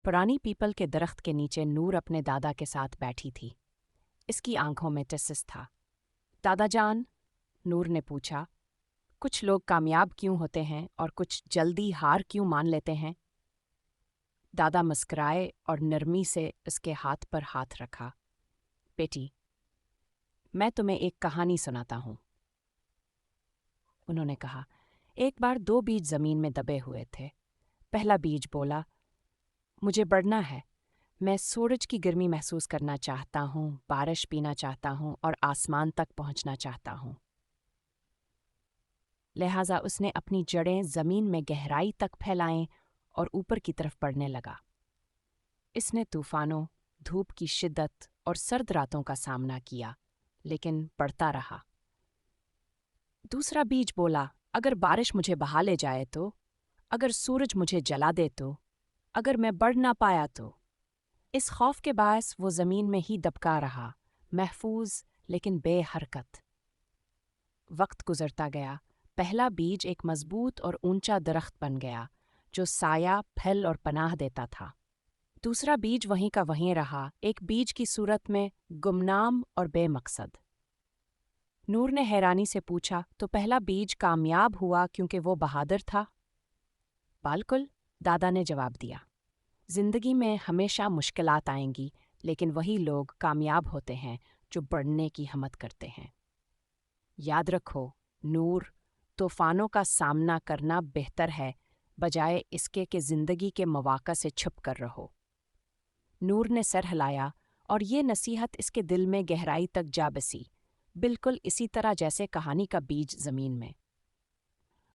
पुरानी पीपल के दरख्त के नीचे नूर अपने दादा के साथ बैठी थी। इसकी आंखों में टिसिस था। दादा जान, नूर ने पूछा, कुछ लोग कामयाब क्यों होते हैं और कुछ जल्दी हार क्यों मान लेते हैं? दादा मुस्कुराए और नरमी से उसके हाथ पर हाथ रखा। बेटी, मैं तुम्हें एक कहानी सुनाता हूँ, उन्होंने कहा। एक बार दो बीज जमीन में दबे हुए थे। पहला बीज बोला, मुझे बढ़ना है। मैं सूरज की गर्मी महसूस करना चाहता हूँ, बारिश पीना चाहता हूँ और आसमान तक पहुँचना चाहता हूँ। लिहाजा उसने अपनी जड़ें जमीन में गहराई तक फैलाएं और ऊपर की तरफ बढ़ने लगा। इसने तूफानों, धूप की शिद्दत और सर्द रातों का सामना किया, लेकिन बढ़ता रहा। दूसरा बीज बोला, अगर बारिश मुझे बहा ले जाए तो, अगर सूरज मुझे जला दे तो, अगर मैं बढ़ ना पाया तो। इस खौफ के बायस वो जमीन में ही दबका रहा, महफूज लेकिन बेहरकत। वक्त गुजरता गया। पहला बीज एक मजबूत और ऊंचा दरख्त बन गया, जो साया, फल और पनाह देता था। दूसरा बीज वहीं का वहीं रहा, एक बीज की सूरत में गुमनाम और बेमकसद। नूर ने हैरानी से पूछा, तो पहला बीज कामयाब हुआ क्योंकि वो बहादुर था? बिल्कुल, दादा ने जवाब दिया। जिंदगी में हमेशा मुश्किलात आएंगी, लेकिन वही लोग कामयाब होते हैं जो बढ़ने की हिम्मत करते हैं। याद रखो, नूर, तूफानों का सामना करना बेहतर है बजाय इसके कि जिंदगी के मौक़ा से छुप कर रहो। नूर ने सर हिलाया और ये नसीहत इसके दिल में गहराई तक जा बसी, बिल्कुल इसी तरह जैसे कहानी का बीज जमीन में।